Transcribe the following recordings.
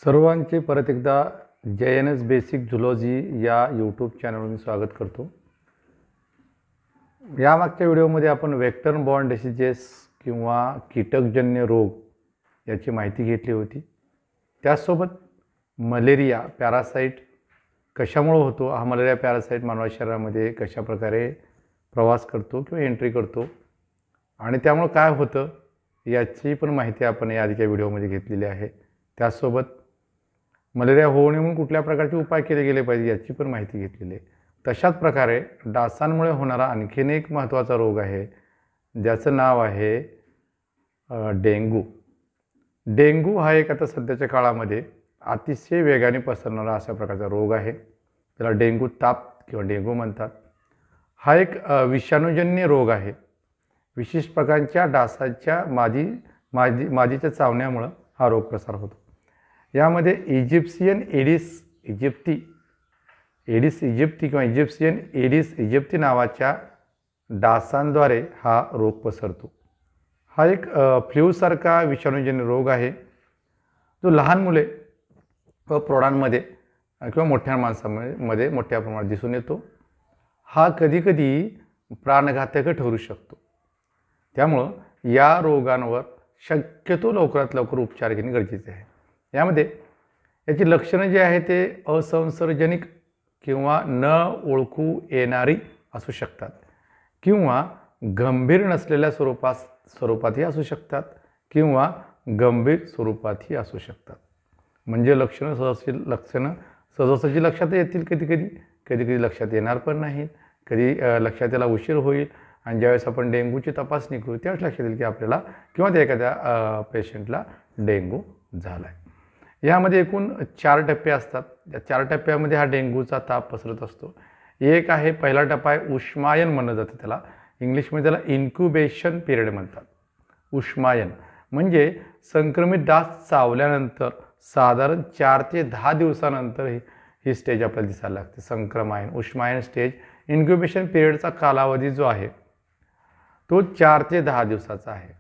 सर्वांचे परत एकदा JNS बेसिक झुलॉजी या यूट्यूब चॅनलवर मी स्वागत करतो। या मागच्या व्हिडिओमध्ये आपण वेक्टर बॉर्न डिसीजेस किंवा कीटकजन्य रोग याची माहिती घेतली होती। त्यासोबत मलेरिया पॅरासाइट कशामुळे होतो, हा मलेरिया पॅरासाइट मानवी शरीरामध्ये कशा प्रकारे प्रवास करतो किंवा एंट्री करतो आणि त्यामुळे काय होतं याची पण माहिती आपण या आधीच्या व्हिडिओमध्ये घेतलेली आहे। त्यासोबत मलेरिया होऊ नये म्हणून कुठल्या प्रकारचे उपाय केले गेले पाहिजे याची पण माहिती घेतलेली आहे। तशाच प्रकारे डासांमुळे होणारा आणखीन एक महत्त्वाचा रोग आहे ज्याचं नाव आहे डेंग्यू। डेंग्यू हा एक आता सध्याच्या काळामध्ये अतिशय वेगाने पसरणारा अशा प्रकारचा रोग आहे। त्याला डेंग्यू ताप किंवा डेंग्यू म्हणतात। हा एक विषाणूजन्य रोग आहे। विशेष प्रकारच्या डासांच्या मादीच्या चावण्यामुळे हा रोग प्रसार होतो। यामध्ये इजिप्शियन एडिस इजिप्ती किंवा इजिप्शियन एडिस इजिप्ती नावाच्या डासांद्वारे हा रोग पसरतो। हा एक फ्लूसारखा विषाणूजन्य रोग आहे जो लहान मुले व प्रौढांमध्ये किंवा मोठ्या माणसांमध्ये मोठ्या प्रमाणात दिसून येतो। हा कधीकधी प्राणघातक ठरू शकतो। त्यामुळं या रोगांवर शक्यतो लवकरात लवकर उपचार घेणे गरजेचे आहे। यामध्ये याची लक्षणं जी आहे ते असंसर्गजनिक किंवा न ओळखू येणारी असू शकतात किंवा गंभीर नसलेल्या स्वरूपातही असू शकतात किंवा गंभीर स्वरूपातही असू शकतात। म्हणजे लक्षणं सहजासहजी लक्षात येतील, कधी लक्षात येणार पण नाहीत, कधी लक्षात यायला उशीर होईल आणि ज्यावेळेस आपण डेंग्यूची तपासणी करू त्यावेळेस लक्षात येईल की आपल्याला किंवा त्या एखाद्या पेशंटला डेंग्यू झाला आहे। यामध्ये एकूण 4 टप्पे असतात। या 4 टप्प्यामध्ये हा डेंग्यूचा ताप पसरत असतो। एक आहे पहिला टप्पा आहे उष्मायन म्हणलं जातं त्याला, इंग्लिशमध्ये त्याला इन्क्युबेशन पिरियड म्हणतात। उष्मायन म्हणजे संक्रमित डास चावल्यानंतर साधारण 4 ते 10 दिवसानंतर ही स्टेज आपल्याला दिसायला लागते। संक्रमण उष्मायन स्टेज इन्क्युबेशन पिरियडचा कालावधी जो आहे तो 4 ते 10 दिवसाचा आहे।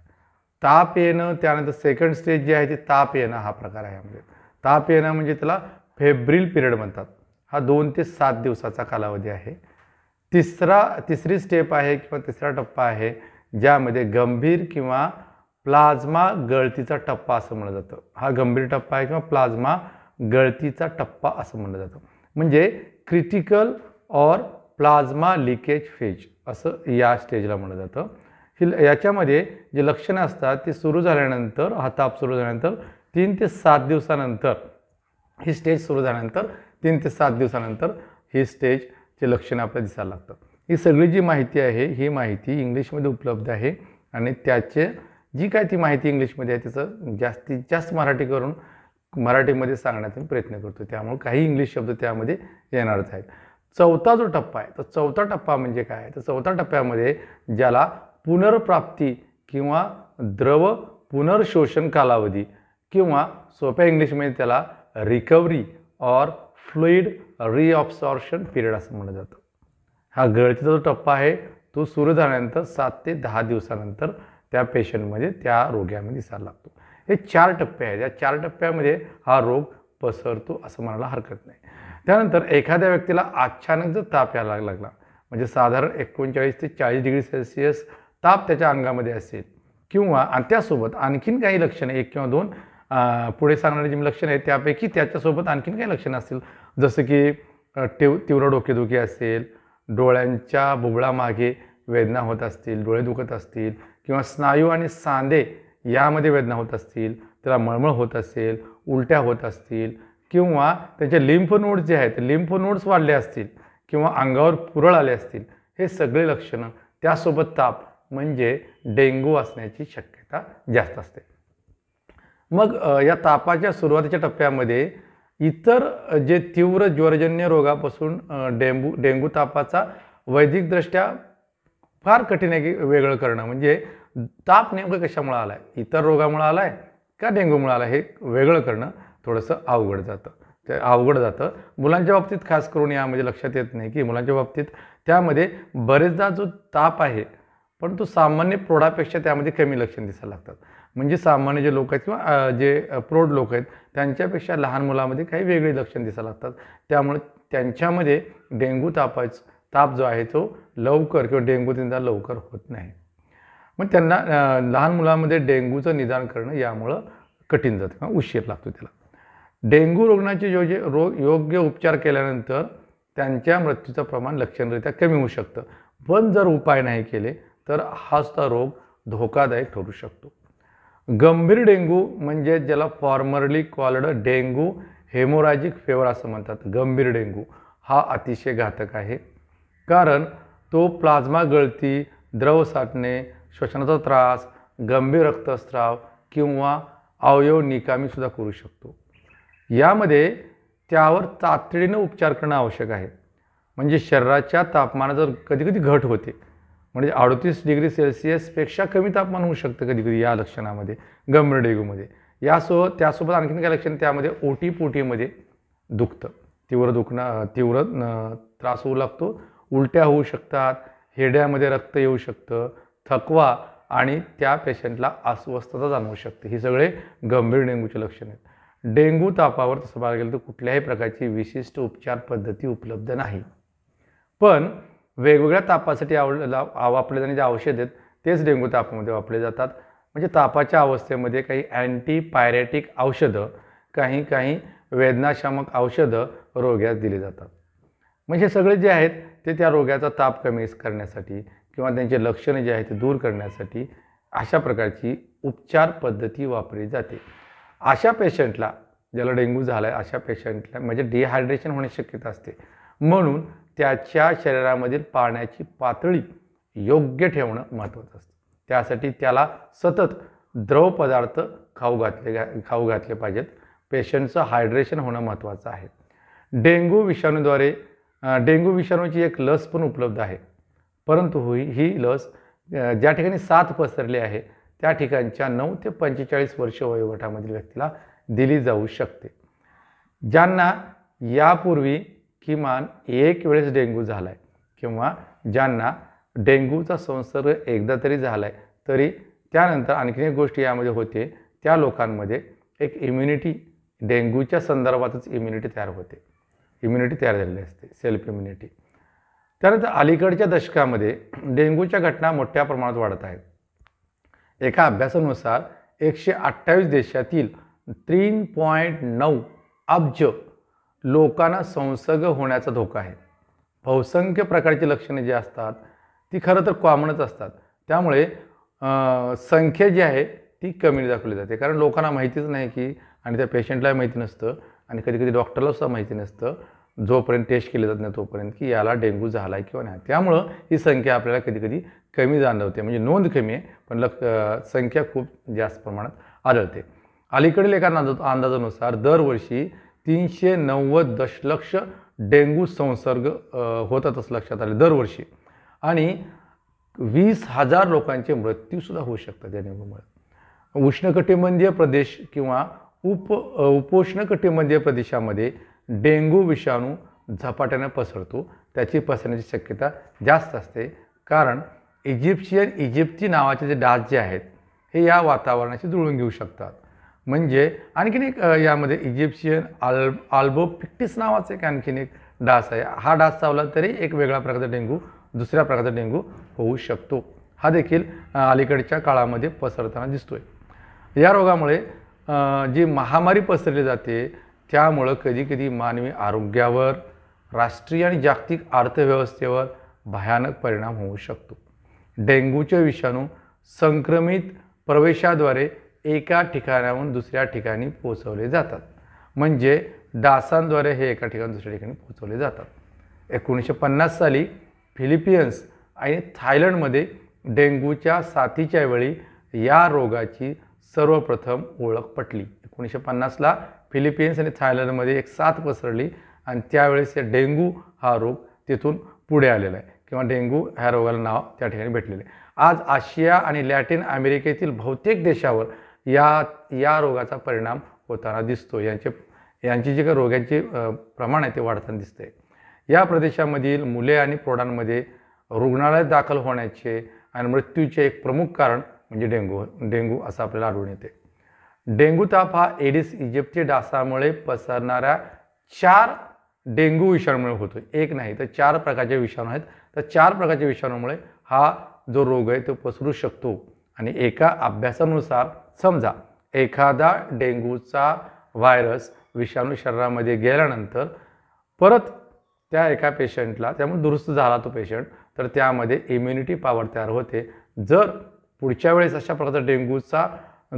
ताप येणं त्यानंतर सेकंड स्टेज जी आहे ती ताप येणं हा प्रकार आहे। म्हणजे ताप येणं म्हणजे त्याला फेब्रिल पिरियड म्हणतात। हा 2 ते 7 दिवसाचा कालावधी आहे। तिसरी स्टेप आहे किंवा तिसरा टप्पा आहे ज्यामध्ये गंभीर किंवा प्लाझ्मा गळतीचा टप्पा असं म्हणलं जातं। हा गंभीर टप्पा आहे किंवा प्लाझ्मा गळतीचा टप्पा असं म्हणलं जातं। म्हणजे क्रिटिकल और प्लाझ्मा लिकेज फेज असं या स्टेजला म्हणलं जातं। याच्यामध्ये जे लक्षणं असतात ती सुरू झाल्यानंतर, हा ताप सुरू झाल्यानंतर 3 ते 7 दिवसानंतर ही स्टेज सुरू झाल्यानंतर 3 ते 7 दिवसानंतर ही स्टेजचे लक्षणं आपल्याला दिसायला लागतात। ही सगळी जी माहिती आहे ही माहिती इंग्लिशमध्ये उपलब्ध आहे आणि त्याचे जी काय ती माहिती इंग्लिशमध्ये आहे त्याचं जास्तीत जास्त मराठीमध्ये सांगण्याचा मी प्रयत्न करतो। त्यामुळे काही इंग्लिश शब्द त्यामध्ये येणारच आहेत। चौथा जो टप्पा आहे तर चौथा टप्पा म्हणजे काय, तर चौथ्या टप्प्यामध्ये ज्याला पुनर्प्राप्ती किंवा द्रव पुनर्शोषण कालावधी किंवा सोप्या इंग्लिशमध्ये त्याला रिकव्हरी और फ्लुइड रिअब्सॉर्प्शन पिरियड असं म्हटलं जातं। हा गळतीचा जो टप्पा आहे तो सुरू झाल्यानंतर 7 ते 10 दिवसानंतर त्या पेशंटमध्ये त्या रोग्यामध्ये दिसायला लागतो। हे 4 टप्पे आहेत। या 4 टप्प्यामध्ये हा रोग पसरतो असं म्हणायला हरकत नाही। त्यानंतर एखाद्या व्यक्तीला अचानक जर ताप यायला लागला म्हणजे साधारण 39 ते 40 डिग्री सेल्सिअस ताप त्याच्या अंगामध्ये असेल किंवा आणि त्यासोबत आणखीन काही लक्षणं 1 किंवा 2 पुढे सांगणारी जी लक्षणं आहेत त्यापैकी त्याच्यासोबत आणखीन काही लक्षणं असतील जसं की तीव्र डोकेदुखी असेल, डोळ्यांच्या बुबुळामागे वेदना होत असतील, डोळे दुखत असतील किंवा स्नायू आणि सांधे यामध्ये वेदना होत असतील, त्याला मळमळ होत असेल, उलट्या होत असतील किंवा त्याचे लिम्फ नोड्स जे आहेत लिम्फ नोड्स वाढले असतील किंवा अंगावर पुरळ आले असतील, हे सगळे लक्षणं त्यासोबत ताप म्हणजे डेंग्यू असण्याची शक्यता जास्त असते। मग या तापाच्या सुरुवातीच्या टप्प्यामध्ये इतर जे तीव्र ज्वरजन्य रोगापासून डेंग्यू तापाचा वैद्यकदृष्ट्या फार कठीण आहे की वेगळं करणं। म्हणजे ताप नेमकं कशामुळे आला आहे, इतर रोगामुळे आला आहे का डेंग्यूमुळे आला हे वेगळं करणं थोडंसं अवघड जातं। मुलांच्या बाबतीत खास करून यामध्ये लक्षात येत नाही की मुलांच्या बाबतीत त्यामध्ये बरेचदा जो ताप आहे पण तो सामान्य प्रौढापेक्षा त्यामध्ये कमी लक्षण दिसायला लागतात। म्हणजे सामान्य जे लोक आहेत किंवा जे प्रौढ लोक आहेत त्यांच्यापेक्षा लहान मुलामध्ये काही वेगळी लक्षणं दिसायला लागतात. त्यामुळे त्यांच्यामध्ये डेंग्यू ताप जो आहे तो लवकर किंवा डेंग्यू निदान लवकर होत नाही. मग त्यांना लहान मुलांमध्ये डेंग्यूचं निदान करणं यामुळं कठीण जातं किंवा उशीर लागतो त्याला. डेंग्यू रुग्णाचे योग्य उपचार केल्यानंतर त्यांच्या मृत्यूचं प्रमाण लक्षणीयरित्या कमी होऊ शकतं. पण जर उपाय नाही केले तर हा सुद्धा रोग धोकादायक ठरू शकतो. गंभीर डेंग्यू म्हणजे ज्याला formerly called dengue haemorrhagic favour असं म्हणतात. गंभीर डेंग्यू हा अतिशय घातक आहे, कारण तो प्लाझ्मा गळती, द्रव साठणे, श्वसनाचा त्रास, गंभीर रक्तस्राव किंवा अवयव निकामीसुद्धा करू शकतो. यामध्ये त्यावर तातडीनं उपचार करणं आवश्यक आहे. म्हणजे शरीराच्या तापमानात जर कधीकधी घट होते, म्हणजे 38 डिग्री सेल्सिअसपेक्षा कमी तापमान होऊ शकतं कधीकधी या लक्षणामध्ये, गंभीर डेंग्यूमध्ये. त्यासोबत आणखीन काय लक्षण, त्यामध्ये ओटीपोटीमध्ये दुखतं, तीव्र त्रास होऊ लागतो, उलट्या होऊ शकतात, हिरड्यामध्ये रक्त येऊ शकतं, थकवा आणि त्या पेशंटला अस्वस्थता जाणवू शकते. ही सगळे गंभीर डेंग्यूचे लक्षण आहेत. डेंग्यू तापावर तसं बघायला गेलं तर कुठल्याही प्रकारची विशिष्ट उपचार पद्धती उपलब्ध नाही. पण वेगवेगळ्या तापासाठी वापरले जाणारे जे औषध आहेत तेच डेंग्यू तापामध्ये वापरले जातात. म्हणजे तापाच्या अवस्थेमध्ये काही अँटीपायरेटिक औषधं, काही वेदनाशामक औषधं रोग्यास दिली जातात. म्हणजे हे सगळे जे आहेत ते त्या रोगाचा ताप कमी करण्यासाठी किंवा त्यांचे लक्षणे जे आहेत ते दूर करण्यासाठी अशा प्रकारची उपचार पद्धती वापरली जाते. अशा पेशंटला, ज्याला डेंग्यू झाला आहे अशा पेशंटला म्हणजे डिहायड्रेशन होण्याची शक्यता असते. म्हणून त्याच्या शरीरामधील पाण्याची पातळी योग्य ठेवणं महत्त्वाचं असतं. त्यासाठी त्याला सतत द्रव पदार्थ खाऊ घातले पाहिजेत. पेशंटचं हायड्रेशन होणं महत्त्वाचं आहे. डेंग्यू विषाणूची एक लस पण उपलब्ध आहे, परंतु ही लस ज्या ठिकाणी साथ पसरली आहे त्या ठिकाणच्या 9 ते 45 वर्ष वयोगटामधील व्यक्तीला दिली जाऊ शकते. ज्यांना यापूर्वी किमान एक वेळेस डेंग्यू झाला आहे किंवा ज्यांना डेंग्यूचा संसर्ग एकदा तरी झाला आहे, तरी त्यानंतर आणखीन एक गोष्ट यामध्ये होते, त्या लोकांमध्ये एक इम्युनिटी, डेंग्यूच्या संदर्भातच इम्युनिटी तयार होते, इम्युनिटी तयार झालेली असते, सेल्फ इम्युनिटी. त्यानंतर अलीकडच्या दशकामध्ये डेंग्यूच्या घटना मोठ्या प्रमाणात वाढत आहेत. एका अभ्यासानुसार 128 देशातील 3.9 अब्ज लोकांना संसर्ग होण्याचा धोका आहे. बहुसंख्य प्रकारची लक्षणे जी असतात ती खरं तर कॉमनच असतात. त्यामुळे संख्या जी आहे ती कमी दाखवली जाते, कारण लोकांना माहितीच नाही की, आणि त्या पेशंटलाही माहिती नसतं आणि कधीकधी डॉक्टरला सुद्धा माहिती नसतं जोपर्यंत टेस्ट केले जात नाही तोपर्यंत की याला डेंग्यू झाला आहे किंवा नाही. त्यामुळं ही संख्या आपल्याला कधीकधी कमी जाणवते, म्हणजे नोंद कमी आहे पण संख्या खूप जास्त प्रमाणात आढळते. अलीकडील एका अंदाजानुसार दरवर्षी 390 दशलक्ष डेंग्यू संसर्ग होतात असं लक्षात आले दरवर्षी, आणि 20,000 लोकांचे मृत्यूसुद्धा होऊ शकतात या डेंग्यूमुळे. उष्णकटिबंधीय प्रदेश किंवा उपोष्णकटिबंधीय प्रदेशामध्ये डेंग्यू विषाणू झपाट्याने पसरतो. त्याची पसरण्याची शक्यता जास्त असते, कारण इजिप्ती नावाचे जे डास जे आहेत हे या वातावरणाशी जुळून घेऊ शकतात. म्हणजे आणखीन एक यामध्ये इजिप्शियन आल्बोपिक्टिस नावाचं एक आणखीन एक डास आहे. हा डास चावला तरी एक वेगळ्या प्रकारचा डेंग्यू, दुसऱ्या प्रकारचा डेंग्यू होऊ शकतो. हा देखील अलीकडच्या काळामध्ये पसरताना दिसतोय. या रोगामुळे जी महामारी पसरली जाते त्यामुळं कधीकधी मानवी आरोग्यावर, राष्ट्रीय आणि जागतिक अर्थव्यवस्थेवर भयानक परिणाम होऊ शकतो. डेंग्यूचे विषाणू संक्रमित प्रवेशाद्वारे एका ठिकाणाहून दुसऱ्या ठिकाणी पोहोचवले जातात. म्हणजे डासांद्वारे हे एका ठिकाणी दुसऱ्या ठिकाणी पोहोचवले जातात. 1950 साली फिलिपिन्स आणि थायलंडमध्ये डेंग्यूच्या साथीच्या वेळी या रोगाची सर्वप्रथम ओळख पटली. 1950ला फिलिपिन्स आणि थायलंडमध्ये एक साथ पसरली आणि त्यावेळेस डेंग्यू हा रोग तिथून पुढे आलेला आहे किंवा डेंग्यू ह्या रोगाला नाव त्या ठिकाणी भेटलेले आहे. आज आशिया आणि लॅटिन अमेरिकेतील बहुतेक देशावर या रोगाचा परिणाम होताना दिसतो. यांची जी काही रोगांचे प्रमाण आहे ते वाढताना दिसते. या प्रदेशामधील मुले आणि प्रौढांमध्ये रुग्णालयात दाखल होण्याचे आणि मृत्यूचे एक प्रमुख कारण म्हणजे डेंगू असं आपल्याला आढळून येते. डेंगू ताप हा एडिस इजिप्ती डासामुळे पसरणाऱ्या 4 डेंगू विषाणूमुळे होतो. एक नाही तर 4 प्रकारचे विषाणू आहेत. तर 4 प्रकारच्या विषाणूमुळे हा जो रोग आहे तो पसरू शकतो. आणि एका अभ्यासानुसार समजा एखादा डेंगूचा व्हायरस विषाणू शरीरामध्ये गेल्यानंतर परत त्या एका पेशंटला त्यामुळे दुरुस्त झाला तो पेशंट, तर त्यामध्ये इम्युनिटी पॉवर तयार होते. जर पुढच्या वेळेस अशा प्रकारचा डेंगूचा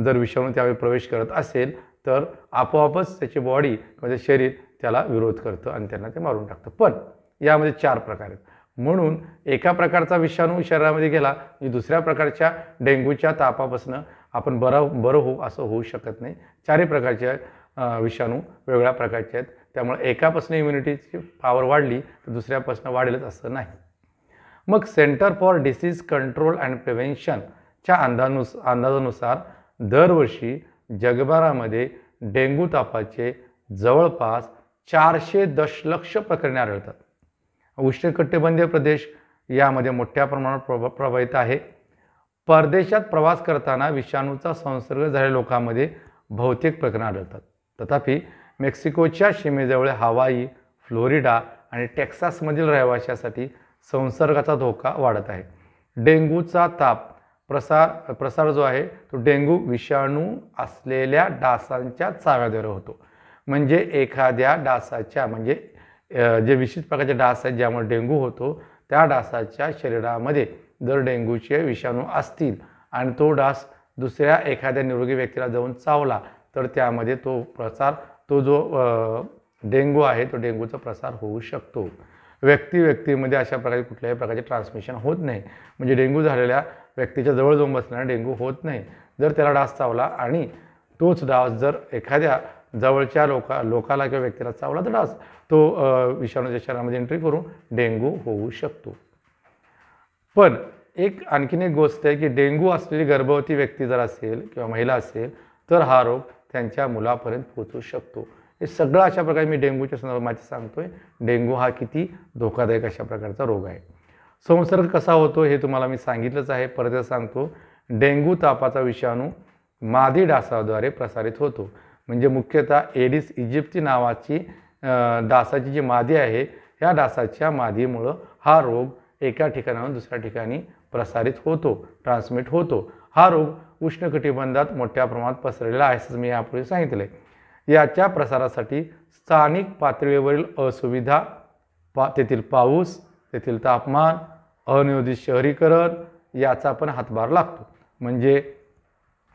जर विषाणू त्यावेळी प्रवेश करत असेल तर आपोआपच त्याची बॉडी किंवा ते शरीर त्याला विरोध करतं आणि त्यांना ते मारून टाकतं. पण यामध्ये 4 प्रकार आहेत. म्हणून एका प्रकारचा विषाणू शरीरामध्ये गेला की दुसऱ्या प्रकारच्या डेंग्यूच्या तापापासून आपण बरं होऊ असं होऊ शकत नाही. 4ही प्रकारच्या विषाणू वेगळ्या प्रकारचे आहेत. त्यामुळे एकापासून इम्युनिटीची पॉवर वाढली तर दुसऱ्यापासून वाढेलच असं नाही. मग centre for disease control and प्रिव्हेन्शनच्या अंदाजानुसार दरवर्षी जगभरामध्ये डेंग्यू तापाचे जवळपास 400 दशलक्ष प्रकरणे आढळतात. उष्णकटिबंधीय प्रदेश यामध्ये मोठ्या प्रमाणात प्रभावित आहे. परदेशात प्रवास करताना विषाणूचा संसर्ग झालेल्या लोकांमध्ये बहुतेक प्रकरणे आढळतात. तथापि मेक्सिकोच्या सीमेजवळ हवाई, फ्लोरिडा आणि टेक्सासमधील रहिवाशांसाठी संसर्गाचा धोका वाढत आहे. डेंग्यूचा ताप प्रसार जो आहे तो डेंग्यू विषाणू असलेल्या डासांच्या चाव्याद्वारे होतो. म्हणजे एखाद्या डासाच्या म्हणजे जे विशिष्ट प्रकारचे डास आहेत ज्यामुळे डेंग्यू होतो त्या डासाच्या शरीरामध्ये जर डेंग्यूचे विषाणू असतील आणि तो डास दुसऱ्या एखाद्या निरोगी व्यक्तीला जाऊन चावला तर त्यामध्ये तो जो डेंग्यू आहे तो डेंग्यूचा प्रसार होऊ शकतो. व्यक्तीमध्ये अशा प्रकारे कुठल्याही प्रकारचे ट्रान्समिशन होत नाही. म्हणजे डेंग्यू झालेल्या व्यक्तीच्या जवळ जाऊन बसल्याने डेंग्यू होत नाही. जर त्याला डास चावला आणि तोच डास जर एखाद्या जवळच्या लोकाला किंवा व्यक्तीला चावला तर डास तो विषाणूच्या शरीरामध्ये एंट्री करून डेंग्यू होऊ शकतो. पण आणखीन एक गोष्ट आहे की डेंग्यू असलेली गर्भवती व्यक्ती जर असेल किंवा महिला असेल तर हा रोग त्यांच्या मुलापर्यंत पोहोचू शकतो. हे सगळं अशा प्रकारे मी डेंग्यूच्या संदर्भात माहिती सांगतोय. डेंग्यू हा किती धोकादायक अशा प्रकारचा रोग आहे. संसर्ग कसा होतो हे तुम्हाला मी सांगितलंच आहे. परत सांगतो, डेंग्यू तापाचा विषाणू मादी डासाद्वारे प्रसारित होतो. म्हणजे मुख्यतः एडिस इजिप्ती नावाची डासाची जी मादी आहे ह्या डासाच्या मादीमुळं हा रोग एका ठिकाणाहून दुसऱ्या ठिकाणी प्रसारित होतो, ट्रान्समिट होतो. हा रोग उष्णकटिबंधात मोठ्या प्रमाणात पसरलेला आहे असं मी यापूर्वी सांगितलं आहे. याच्या प्रसारासाठी स्थानिक पातळीवरील असुविधा, तेथील पाऊस, तेथील तापमान, अनियोजित शहरीकरण याचा पण हातभार लागतो. म्हणजे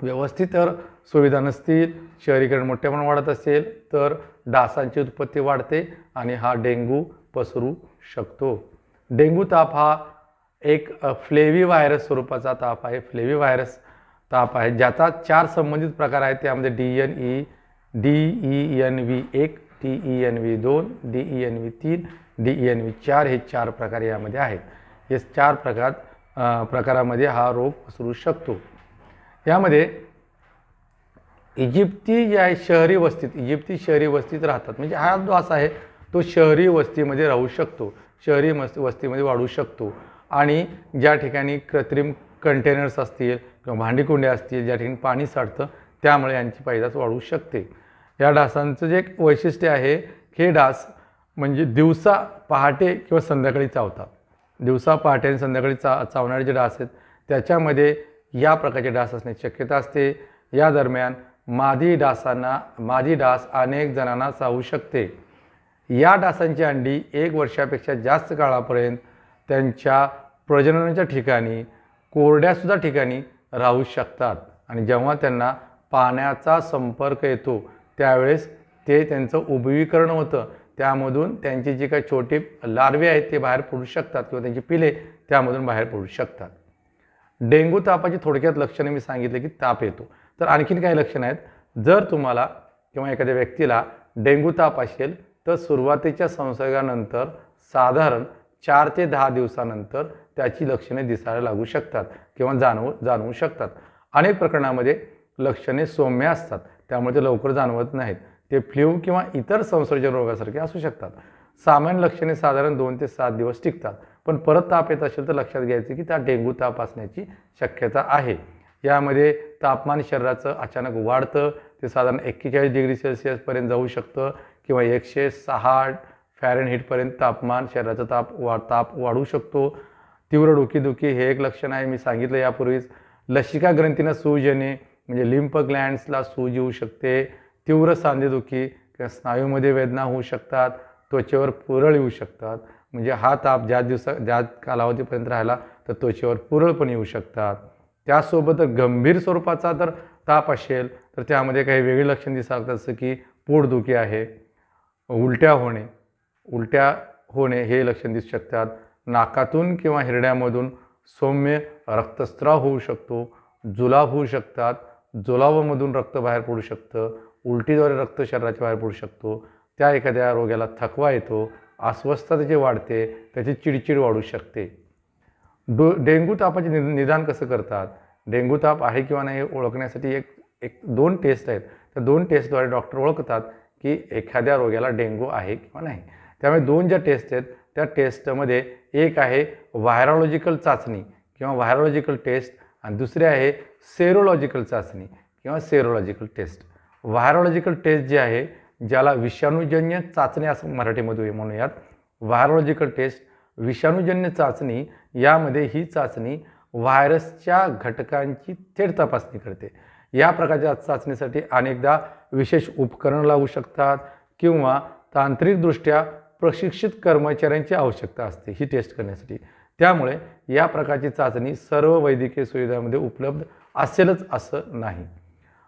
व्यवस्थित जर सुविधा नसतील, शहरीकरण मोठ्या प्रमाणात वाढत असेल तर डासांची उत्पत्ती वाढते आणि हा डेंग्यू पसरू शकतो. डेंग्यू ताप हा एक फ्लेवी व्हायरस स्वरूपाचा ताप आहे. फ्लेवी व्हायरस ताप आहे ज्याचा 4 संबंधित प्रकार आहेत. त्यामध्ये DENV1, TENV2, DENV3, DENV4 हे 4 प्रकार यामध्ये आहेत. हे 4 प्रकारामध्ये हा रोग पसरू शकतो. यामध्ये इजिप्ती शहरी वस्तीत राहतात. म्हणजे हा जो असा आहे तो शहरी वस्तीमध्ये राहू शकतो, शहरी वस्तीमध्ये वाढू शकतो. आणि ज्या ठिकाणी कृत्रिम कंटेनर्स असतील किंवा भांडीकुंड्या असतील ज्या ठिकाणी पाणी साठतं त्यामुळे यांची पैदास वाढू शकते. या डासांचं जे एक वैशिष्ट्य आहे, हे डास म्हणजे दिवसा पहाटे किंवा संध्याकाळी चावतात. दिवसा पहाटे आणि संध्याकाळी चावणारे जे डास आहेत त्याच्यामध्ये या प्रकारचे डास असण्याची शक्यता असते. या दरम्यान मादी डास अनेक जणांना चावू शकते. या डासांची अंडी 1 वर्षापेक्षा जास्त काळापर्यंत त्यांच्या प्रजननाच्या ठिकाणी, कोरड्यासुद्धा ठिकाणी राहू शकतात. आणि जेव्हा त्यांना पाण्याचा संपर्क येतो त्यावेळेस त्यांचं उभवीकरण होतं. त्यामधून त्यांची जी काही छोटी लार्वे आहेत ते बाहेर पडू शकतात किंवा त्यांची पिले त्यामधून बाहेर पडू शकतात. डेंग्यू तापाची थोडक्यात लक्षणे मी सांगितले की ताप येतो. तर आणखीन काही लक्षणं आहेत. जर तुम्हाला किंवा एखाद्या व्यक्तीला डेंग्यू ताप असेल तर सुरुवातीच्या संसर्गानंतर साधारण 4 ते 10 दिवसानंतर त्याची लक्षणे दिसायला लागू शकतात किंवा जाणवू शकतात. अनेक प्रकरणामध्ये लक्षणे सौम्य असतात त्यामुळे ते लवकर जाणवत नाहीत. ते फ्ल्यू किंवा इतर संसर्गजन्य रोगासारखे असू शकतात. सामान्य लक्षणे साधारण 2 ते 7 दिवस टिकतात. पण परत ताप येत असेल तर लक्षात घ्यायचे की त्या डेंग्यू ताप असण्याची शक्यता आहे. यामध्ये तापमान शरीराचं अचानक वाढतं, ते साधारण 41 डिग्री सेल्सिअसपर्यंत जाऊ शकतं किंवा 106 फॅरेनहीटपर्यंत तापमान शरीराचं ताप वाढू शकतो. तीव्र डोकेदुखी हे एक लक्षण आहे, मी सांगितलं यापूर्वीच. लसिका ग्रंथींना सूज येणे म्हणजे लिम्फ ग्लँड्सला सूज येऊ शकते. तीव्र सांधेदुखी किंवा स्नायूमध्ये वेदना होऊ शकतात. त्वचेवर पुरळ येऊ शकतात, म्हणजे हा ताप ज्या कालावधीपर्यंत राहिला तर त्वचेवर पुरळ पण येऊ शकतात. त्यासोबत गंभीर स्वरूपाचा जर ताप असेल तर त्यामध्ये काही वेगळी लक्षण दिसतात, जसं की पोटदुखी आहे, उलट्या होणे हे लक्षण दिसू शकतात. नाकातून किंवा हिरड्यामधून सौम्य रक्तस्राव होऊ शकतो, जुलाब होऊ शकतात, जुलाबामधून रक्त बाहेर पडू शकतं, उलटीद्वारे रक्त शरीराच्या बाहेर पडू शकतो. त्या एखाद्या रोग्याला थकवा येतो, अस्वस्थता त्याची वाढते, त्याची चिडचिड वाढू शकते. डेंग्यू तापाचे निदान कसं करतात? डेंग्यू ताप आहे किंवा नाही हे ओळखण्यासाठी एक 2 टेस्ट आहेत. त्या 2 टेस्टद्वारे डॉक्टर ओळखतात की एखाद्या रोग्याला डेंग्यू आहे किंवा नाही. त्यामुळे 2 ज्या टेस्ट आहेत त्या टेस्टमध्ये एक आहे व्हायरॉलॉजिकल चाचणी किंवा व्हायरॉलॉजिकल टेस्ट आणि दुसरी आहे सेरोलॉजिकल चाचणी किंवा सेरोलॉजिकल टेस्ट. व्हायरॉलॉजिकल टेस्ट जी आहे, ज्याला विषाणूजन्य चाचणी असं मराठीमध्ये म्हणूयात, व्हायरॉलॉजिकल टेस्ट विषाणूजन्य चाचणी, यामध्ये ही चाचणी व्हायरसच्या घटकांची थेट तपासणी करते. या प्रकारच्या चाचणीसाठी अनेकदा विशेष उपकरण लागू शकतात किंवा तांत्रिकदृष्ट्या प्रशिक्षित कर्मचाऱ्यांची आवश्यकता असते ही टेस्ट करण्यासाठी. त्यामुळे या प्रकारची चाचणी सर्व वैद्यकीय सुविधांमध्ये उपलब्ध असेलच असं नाही.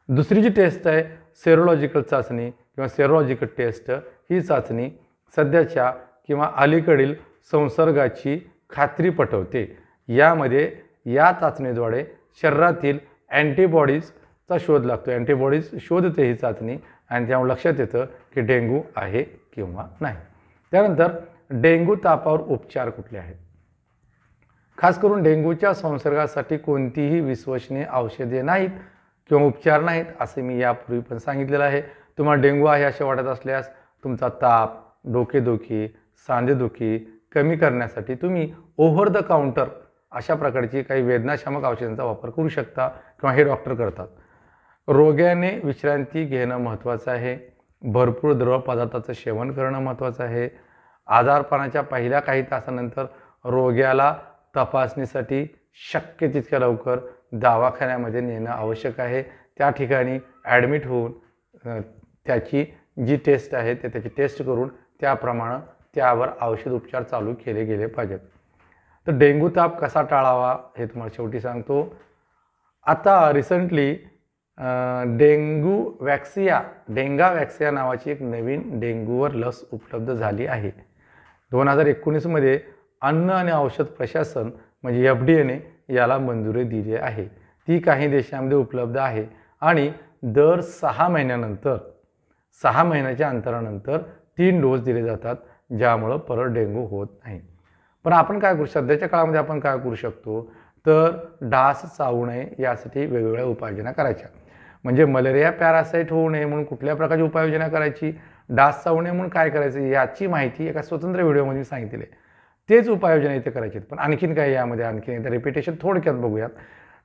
दुसरी जी टेस्ट आहे सेरोलॉजिकल चाचणी किंवा सेरोलॉजिकल टेस्ट, ही चाचणी सध्याच्या किंवा अलीकडील संसर्गाची खात्री पटवते. यामध्ये या चाचणीद्वारे शरीरातील अँटीबॉडीजचा शोध लागतो, अँटीबॉडीज शोधते ही चाचणी आणि त्यामुळे लक्षात येतं की डेंग्यू आहे किंवा नाही. त्यानंतर डेंग्यू तापावर उपचार कुठले आहेत? खास करून डेंग्यूच्या संसर्गासाठी कोणतीही विश्वसनीय औषधे नाहीत किंवा उपचार नाहीत, असे मी यापूर्वी पण सांगितलेलं आहे. तुम्हाला डेंग्यू आहे असे वाटत असल्यास तुमचा ताप, डोकेदुखी, सांधेदुखी कमी करण्यासाठी तुम्ही ओव्हर द काउंटर अशा प्रकारची काही वेदनाशामक औषधांचा वापर करू शकता किंवा हे डॉक्टर करतात. रोग्याने विश्रांती घेणं महत्त्वाचं आहे. भरपूर द्रव पदार्थाचं सेवन करणं महत्त्वाचं आहे. आजारपणाच्या पहिल्या काही तासानंतर रोग्याला तपासणीसाठी शक्य तितक्या लवकर दवाखान्यामध्ये नेणं आवश्यक आहे. त्या ठिकाणी ॲडमिट होऊन त्याची जी टेस्ट आहे त्याची टेस्ट करून त्याप्रमाणे त्यावर औषध उपचार चालू केले गेले पाहिजेत. तर डेंग्यू ताप कसा टाळावा हे तुम्हाला शेवटी सांगतो. आता रिसेंटली डेंगा वॅक्सिया नावाची एक नवीन डेंग्यूवर लस उपलब्ध झाली आहे. 2019मध्ये अन्न आणि औषध प्रशासन म्हणजे FDAने याला मंजुरी दिली आहे. ती काही देशांमध्ये उपलब्ध आहे आणि दर 6 महिन्याच्या अंतरानंतर 3 डोस दिले जातात, ज्यामुळं परत डेंग्यू होत नाही. पण आपण काय करू, सध्याच्या काळामध्ये आपण काय करू शकतो, तर डास चावू नये यासाठी वेगवेगळ्या उपाययोजना करायच्या. म्हणजे मलेरिया पॅरासाईट होऊ नये म्हणून कुठल्या प्रकारची उपाययोजना करायची, डास चावू नये म्हणून काय करायचं याची माहिती एका स्वतंत्र व्हिडिओमध्ये मी सांगितले. तेच उपाययोजना इथे करायचे. पण आणखीन काय यामध्ये आणखीन एकदा रिपिटेशन थोडक्यात बघूयात.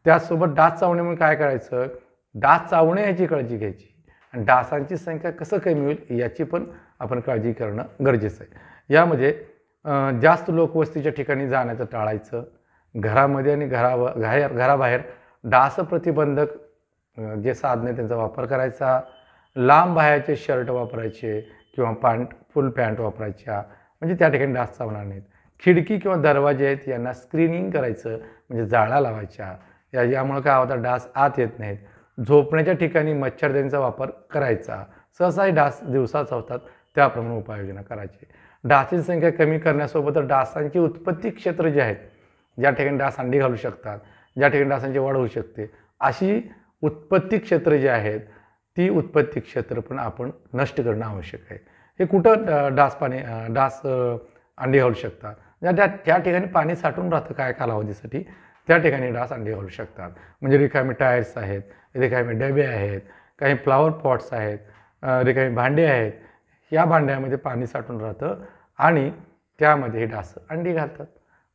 त्याचसोबत डास चावू नये म्हणून काय करायचं, डास चावू नये याची काळजी घ्यायची आणि डासांची संख्या कसं कमी होईल याची पण आपण काळजी करणं गरजेचं आहे. यामध्ये जास्त लोकवस्तीच्या ठिकाणी जाण्याचं टाळायचं. घरामध्ये आणि घराबाहेर डास प्रतिबंधक जे साधने त्यांचा वापर करायचा. लांब बाह्याचे शर्ट वापरायचे किंवा फुल पॅन्ट वापरायच्या, म्हणजे त्या ठिकाणी डास चावणार नाहीत. खिडकी किंवा दरवाजे आहेत यांना स्क्रीनिंग करायचं म्हणजे जाळ्या लावायच्या, यामुळे काय होतं डास आत येत नाहीत. झोपण्याच्या ठिकाणी मच्छरदाणीचा वापर करायचा. सहसाही डास दिवसा चावतात, त्याप्रमाणे उपाययोजना करायची. डासांची संख्या कमी करण्यासोबतच डासांची उत्पत्ती क्षेत्र जे आहेत, ज्या ठिकाणी डास अंडी घालू शकतात, ज्या ठिकाणी डासांची वाढ होऊ शकते, अशी उत्पत्ती क्षेत्र जे आहेत ती उत्पत्ती क्षेत्र पण आपण नष्ट करणं आवश्यक आहे. हे कुठं डास अंडी घालू शकतात, ज्या ठिकाणी पाणी साठून राहतं काय कालावधीसाठी त्या ठिकाणी डास अंडी घालू शकतात. म्हणजे रिकामी टायर्स आहेत, रिकामी डबे आहेत, काही फ्लॉवर पॉट्स आहेत, रिकामी भांडे आहेत, या भांड्यामध्ये पाणी साठून राहतं आणि त्यामध्ये डास अंडी घालतात.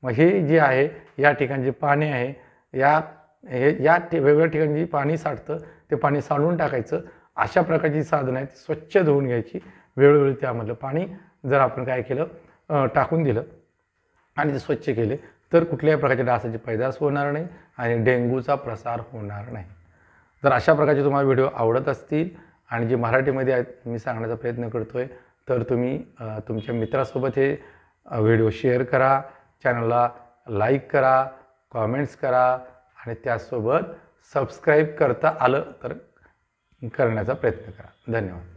मग हे जे आहे या ठिकाणी जे पाणी आहे या वेगवेगळ्या ठिकाणी जे पाणी साठतं ते पाणी सांडून टाकायचं. अशा प्रकारची साधनं आहेत, स्वच्छ धुवून घ्यायची. वेळोवेळी त्यामधलं पाणी जर आपण काय केलं, टाकून दिलं आणि ते स्वच्छ केले तर कुठल्याही प्रकारच्या डासाची पैदास होणार नाही आणि डेंग्यूचा प्रसार होणार नाही. जर अशा प्रकारचे तुम्हाला व्हिडिओ आवडत असतील आणि जे मराठीमध्ये आहेत मी सांगण्याचा प्रयत्न करतो आहे, तर तुम्ही तुमच्या मित्रासोबत हे व्हिडिओ शेअर करा, चॅनलला लाईक करा, कॉमेंट्स करा आणि त्यासोबत सबस्क्राईब करता आलं तर करण्याचा प्रयत्न करा. धन्यवाद.